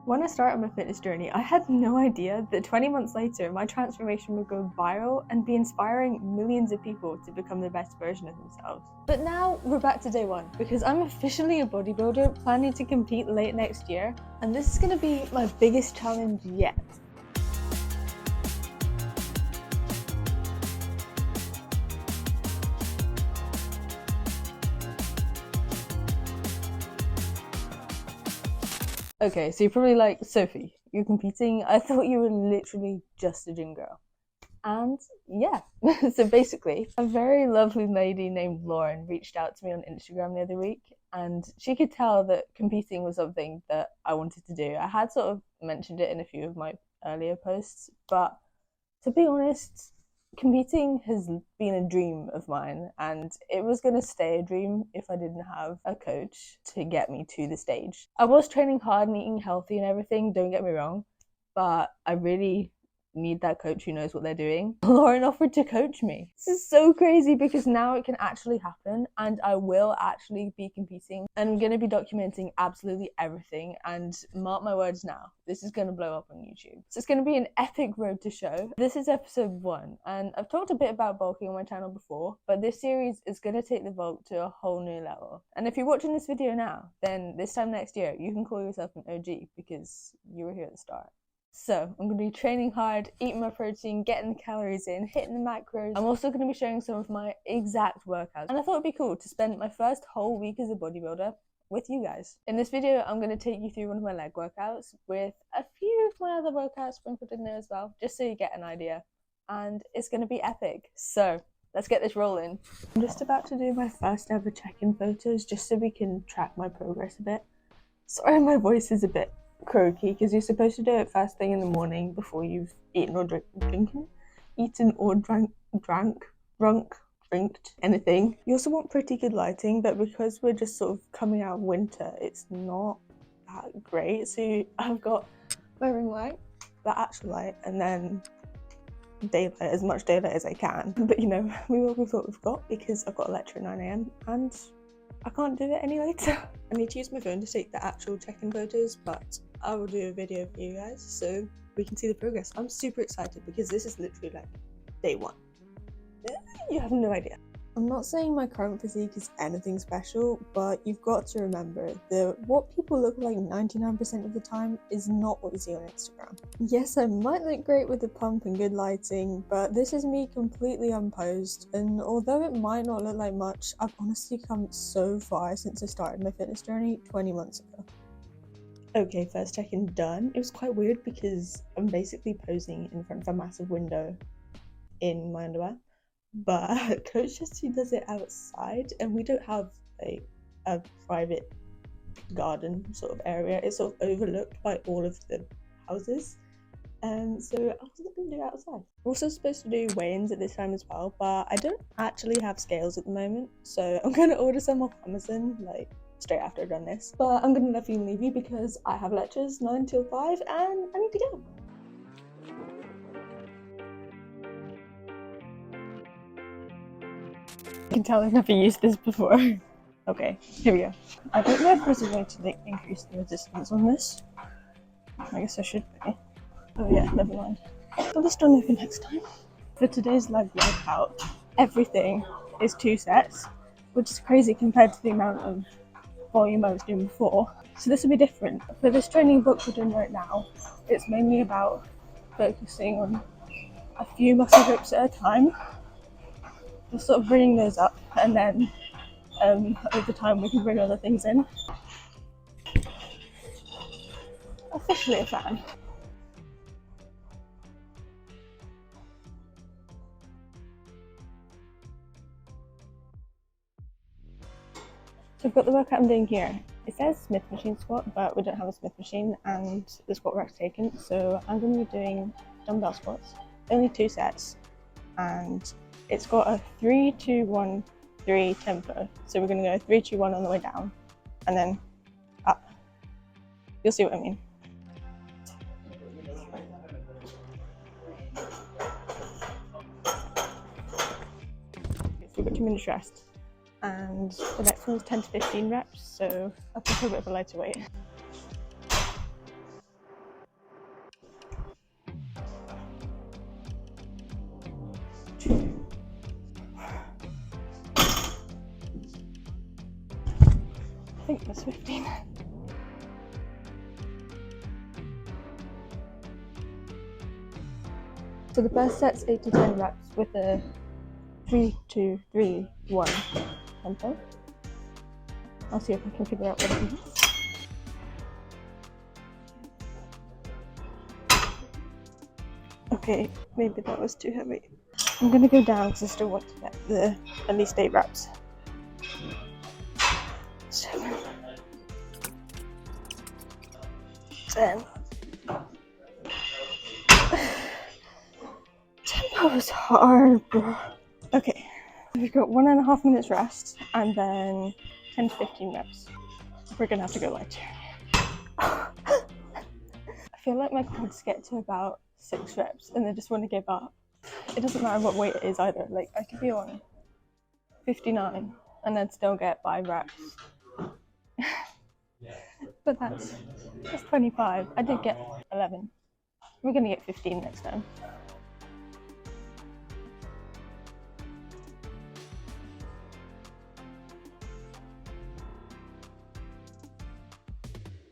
When I started my fitness journey, I had no idea that 20 months later, my transformation would go viral and be inspiring millions of people to become the best version of themselves. But now we're back to day one because I'm officially a bodybuilder planning to compete late next year, and this is going to be my biggest challenge yet. Okay, so you're probably like, Sophie, you're competing? I thought you were literally just a gym girl. And yeah, so basically, a very lovely lady named Lauren reached out to me on Instagram the other week, and she could tell that competing was something that I wanted to do. I had sort of mentioned it in a few of my earlier posts, but to be honest, competing has been a dream of mine, and it was going to stay a dream if I didn't have a coach to get me to the stage. I was training hard and eating healthy and everything, don't get me wrong, but I really need that coach who knows what they're doing. Lauren offered to coach me. This is so crazy because now it can actually happen, and I will actually be competing, and I'm going to be documenting absolutely everything, and mark my words now, this is going to blow up on YouTube. So it's going to be an epic road to show. This is episode 1, and I've talked a bit about bulking on my channel before, but this series is going to take the bulk to a whole new level. And if you're watching this video now, then this time next year you can call yourself an OG because you were here at the start. So I'm going to be training hard, eating my protein, getting the calories in, hitting the macros. I'm also going to be showing some of my exact workouts. And I thought it'd be cool to spend my first whole week as a bodybuilder with you guys. In this video, I'm going to take you through one of my leg workouts with a few of my other workouts sprinkled in there as well, just so you get an idea. And it's going to be epic. So let's get this rolling. I'm just about to do my first ever check-in photos just so we can track my progress a bit. Sorry, my voice is a bit croaky because you're supposed to do it first thing in the morning before you've eaten or drinked anything. You also want pretty good lighting, but because we're just sort of coming out of winter, it's not that great. So I've got my ring light, the actual light, and then daylight, as much daylight as I can. But you know, we work with what we've got because I've got a lecture at 9 AM and I can't do it any later. I need to use my phone to take the actual check-in photos, but I will do a video for you guys so we can see the progress. I'm super excited because this is literally like day 1. You have no idea. I'm not saying my current physique is anything special, but you've got to remember that what people look like 99% of the time is not what you see on Instagram. Yes, I might look great with the pump and good lighting, but this is me completely unposed, and although it might not look like much, I've honestly come so far since I started my fitness journey 20 months ago. Okay, first check-in done. It was quite weird because I'm basically posing in front of a massive window in my underwear. But Coach Jesse does it outside, and we don't have a private garden sort of area. It's sort of overlooked by all of the houses, and so I wasn't going to do it outside. We're also supposed to do weigh-ins at this time as well, but I don't actually have scales at the moment, so I'm going to order some off Amazon like straight after I've done this. But I'm going to love you and leave you because I have lectures 9 till 5 and I need to go. You can tell I've never used this before. Okay, here we go. I don't know if there's a way to like increase the resistance on this. I guess I should be. Oh yeah, never mind. I'll just done it for next time. For today's leg workout, everything is 2 sets, which is crazy compared to the amount of volume I was doing before. So this will be different. For this training book we're doing right now, it's mainly about focusing on a few muscle groups at a time. Just sort of bringing those up, and then over time we can bring other things in. Officially a fan. So I've got the workout I'm doing here. It says Smith machine squat, but we don't have a Smith machine and the squat rack's taken, so I'm going to be doing dumbbell squats. Only 2 sets, and it's got a 3-2-1-3 tempo. So we're going to go 3-2-1 on the way down, and then up. You'll see what I mean. So we've got 2 minutes rest. And the next one's 10 to 15 reps, so I'll pick a bit of a lighter weight. think that's 15. So the first set's 8 to 10 reps with a 3, 2, 3, 1 tempo. I'll see if I can figure out what it is. Okay, maybe that was too heavy. I'm gonna go down because I still want to get the at least 8 reps. 7, 10. Tempo's hard, bro. Okay, we've got 1.5 minutes rest and then 10 to 15 reps. We're gonna have to go lighter. I feel like my quads get to about 6 reps and I just want to give up. It doesn't matter what weight it is either. Like, I could be on 59 and then still get 5 reps. But that's 25. I did get 11. We're gonna get 15 next time.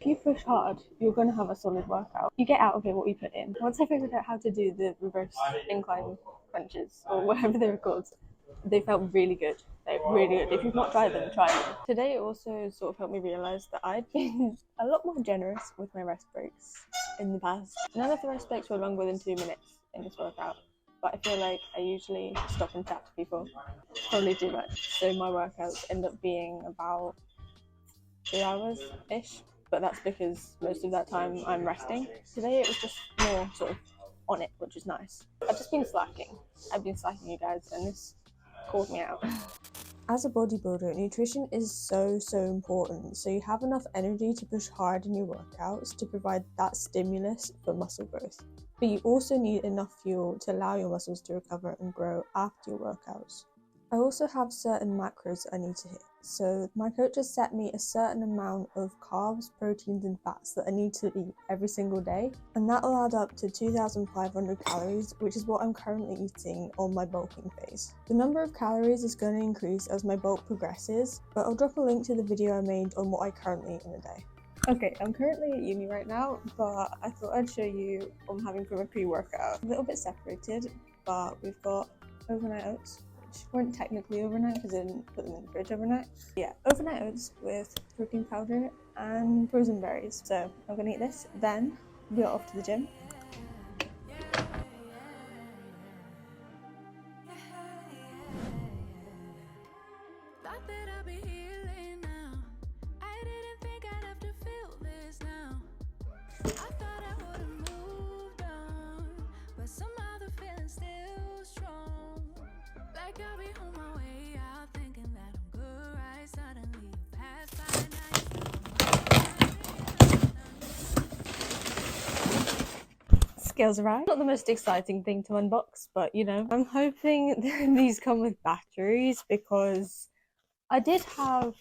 If you push hard, you're going to have a solid workout. You get out of it what you put in. Once I figured out how to do the reverse incline crunches, or whatever they were called, they felt really good. Like, really good. If you've not tried them, try them. Today it also sort of helped me realise that I'd been a lot more generous with my rest breaks in the past. None of the rest breaks were longer than 2 minutes in this workout, but I feel like I usually stop and chat to people. Probably too much. So my workouts end up being about 2 hours-ish. But that's because most of that time I'm resting. Today it was just more sort of on it, which is nice. I've just been slacking. I've been slacking, you guys, and this called me out. As a bodybuilder, nutrition is so important. So you have enough energy to push hard in your workouts to provide that stimulus for muscle growth. But you also need enough fuel to allow your muscles to recover and grow after your workouts. I also have certain macros I need to hit. So my coach has set me a certain amount of carbs, proteins and fats that I need to eat every single day, and that'll add up to 2,500 calories, which is what I'm currently eating on my bulking phase. The number of calories is going to increase as my bulk progresses, but I'll drop a link to the video I made on what I currently eat in a day. Okay, I'm currently at uni right now, but I thought I'd show you what I'm having for my pre-workout. A little bit separated, but we've got overnight oats, which weren't technically overnight because I didn't put them in the fridge overnight. Yeah, overnight oats with protein powder and frozen berries. So I'm gonna eat this, then we're off to the gym. Scales arrived. Not the most exciting thing to unbox, but you know, I'm hoping these come with batteries because I did have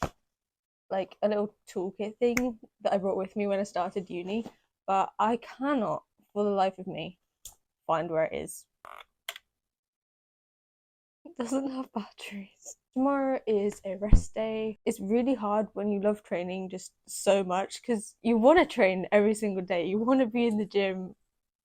like a little toolkit thing that I brought with me when I started uni, but I cannot for the life of me find where it is. It doesn't have batteries. Tomorrow is a rest day. It's really hard when you love training just so much because you want to train every single day. You want to be in the gym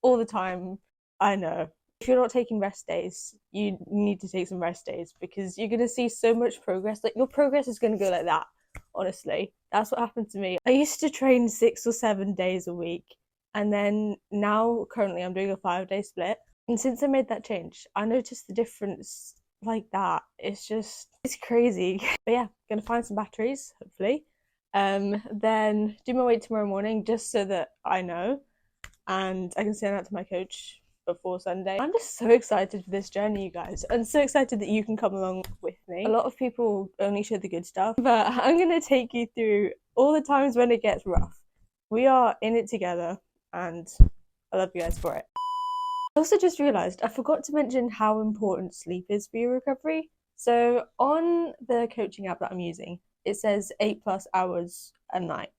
all the time. I know. If you're not taking rest days, you need to take some rest days because you're going to see so much progress. Like, your progress is going to go like that, honestly. That's what happened to me. I used to train 6 or 7 days a week, and then now currently I'm doing a 5-day split. And since I made that change, I noticed the difference like that. It's crazy. But yeah, gonna find some batteries, hopefully. Then do my weight tomorrow morning just so that I know and I can send that to my coach before Sunday. I'm just so excited for this journey, you guys. I'm so excited that you can come along with me. A lot of people only show the good stuff, but I'm gonna take you through all the times when it gets rough. We are in it together and I love you guys for it. I also just realised I forgot to mention how important sleep is for your recovery. So on the coaching app that I'm using, it says 8+ hours a night.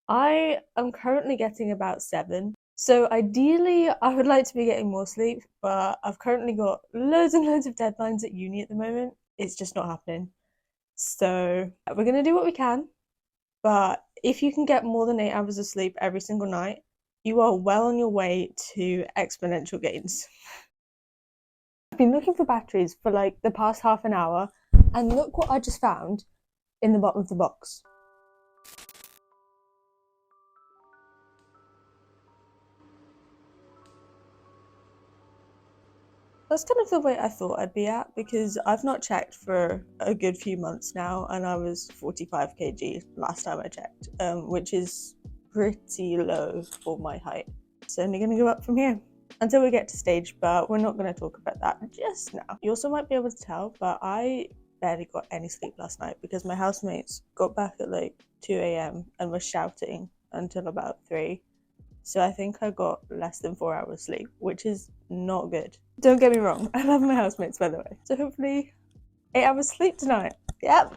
I am currently getting about 7. So ideally, I would like to be getting more sleep, but I've currently got loads and loads of deadlines at uni at the moment. It's just not happening. So we're going to do what we can. But if you can get more than 8 hours of sleep every single night, you are well on your way to exponential gains. I've been looking for batteries for like the past half an hour, and look what I just found in the bottom of the box. That's kind of the weight I thought I'd be at, because I've not checked for a good few months now, and I was 45 kg last time I checked, which is pretty low for my height. It's only going to go up from here until we get to stage, but we're not going to talk about that just now. You also might be able to tell, but I barely got any sleep last night because my housemates got back at like 2 a.m. and were shouting until about 3. So I think I got less than 4 hours sleep, which is not good. Don't get me wrong, I love my housemates, by the way. So hopefully 8 hours sleep tonight. Yep,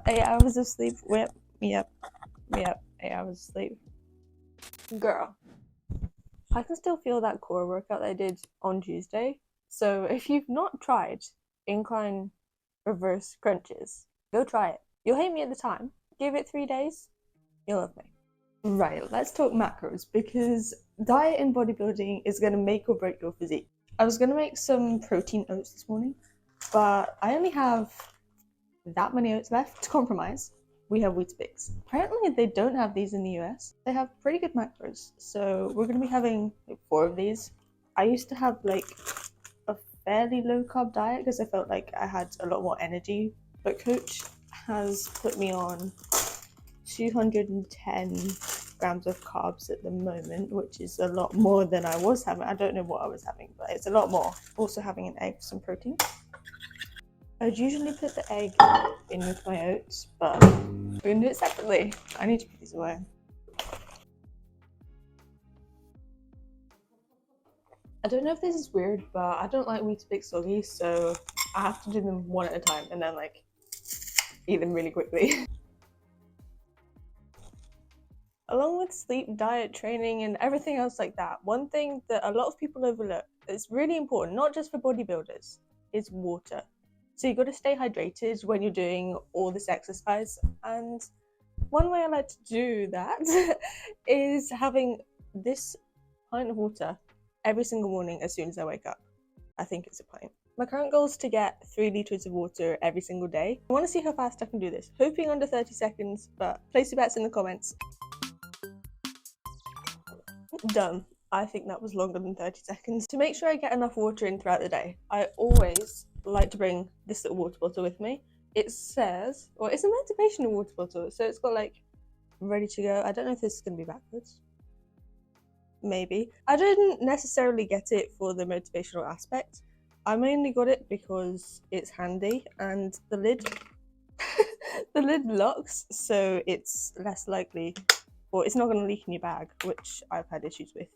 8 hours of sleep. Yep, 8 hours of sleep. Girl, I can still feel that core workout that I did on Tuesday. So if you've not tried incline reverse crunches, go try it. You'll hate me at the time. Give it 3 days, you'll love me. Right, let's talk macros, because diet in bodybuilding is going to make or break your physique. I was going to make some protein oats this morning, but I only have that many oats left to compromise. We have Weetabix. Apparently they don't have these in the US. They have pretty good macros, so we're going to be having like 4 of these. I used to have like a fairly low carb diet because I felt like I had a lot more energy, but Coach has put me on 210 grams of carbs at the moment, which is a lot more than I was having. I don't know what I was having, but it's a lot more. Also having an egg for some protein. I'd usually put the egg in with my oats, but we're gonna do it separately. I need to put these away. I don't know if this is weird, but I don't like Weetabix soggy, so I have to do them one at a time and then like eat them really quickly. Along with sleep, diet, training, and everything else like that, one thing that a lot of people overlook that's really important, not just for bodybuilders, is water. So you've got to stay hydrated when you're doing all this exercise. And one way I like to do that is having this pint of water every single morning as soon as I wake up. I think it's a pint. My current goal is to get 3 litres of water every single day. I want to see how fast I can do this. Hoping under 30 seconds, but place your bets in the comments. Done. I think that was longer than 30 seconds. To make sure I get enough water in throughout the day, I always like to bring this little water bottle with me. It says, well, it's a motivational water bottle, so it's got like ready to go. I don't know if this is going to be backwards. Maybe. I didn't necessarily get it for the motivational aspect. I mainly got it because it's handy and the lid the lid locks, so it's less likely, or it's not going to leak in your bag, which I've had issues with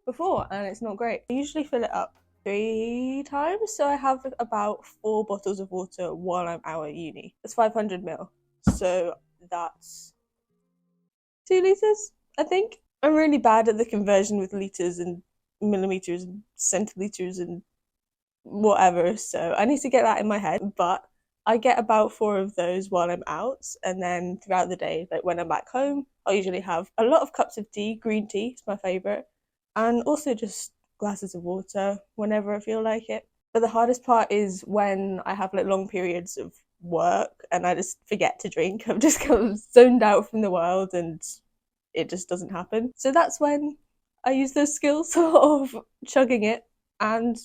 before, and it's not great. I usually fill it up 3 times, so I have about 4 bottles of water while I'm out at uni. It's 500 ml, so that's 2 litres, I think. I'm really bad at the conversion with litres and millimeters and centiliters and whatever, so I need to get that in my head, but I get about 4 of those while I'm out, and then throughout the day, like when I'm back home, I'll usually have a lot of cups of tea. Green tea is my favourite, and also just glasses of water whenever I feel like it. But the hardest part is when I have like long periods of work and I just forget to drink. I'm just kind of zoned out from the world and it just doesn't happen. So that's when I use those skills of chugging it and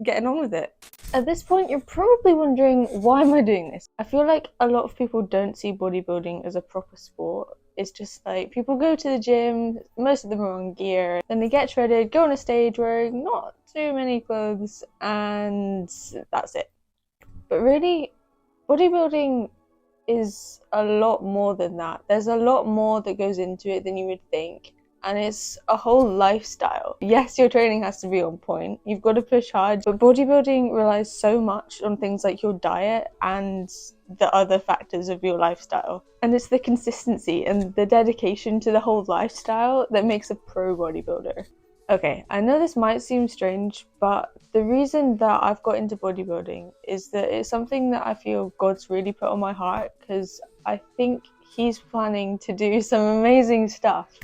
getting on with it. At this point, you're probably wondering, why am I doing this? I feel like a lot of people don't see bodybuilding as a proper sport. It's just like people go to the gym, most of them are on gear, then they get shredded, go on a stage wearing not too many clothes, and that's it. But really, bodybuilding is a lot more than that. There's a lot more that goes into it than you would think. And it's a whole lifestyle. Yes, your training has to be on point. You've got to push hard, but bodybuilding relies so much on things like your diet and the other factors of your lifestyle. And it's the consistency and the dedication to the whole lifestyle that makes a pro bodybuilder. Okay, I know this might seem strange, but the reason that I've got into bodybuilding is that it's something that I feel God's really put on my heart, because I think he's planning to do some amazing stuff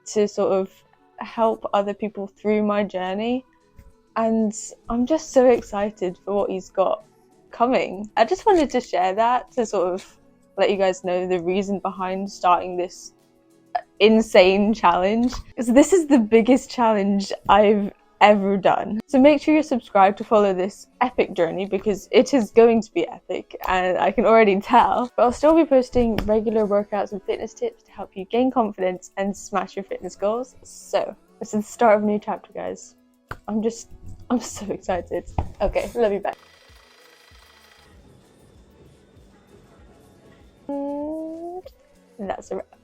to sort of help other people through my journey, and I'm just so excited for what he's got coming. I just wanted to share that to sort of let you guys know the reason behind starting this insane challenge, because this is the biggest challenge I've ever done. So make sure you're subscribed to follow this epic journey, because it is going to be epic and I can already tell. But I'll still be posting regular workouts and fitness tips to help you gain confidence and smash your fitness goals. So this is the start of a new chapter, guys. I'm so excited. Okay, love you, back. That's a wrap.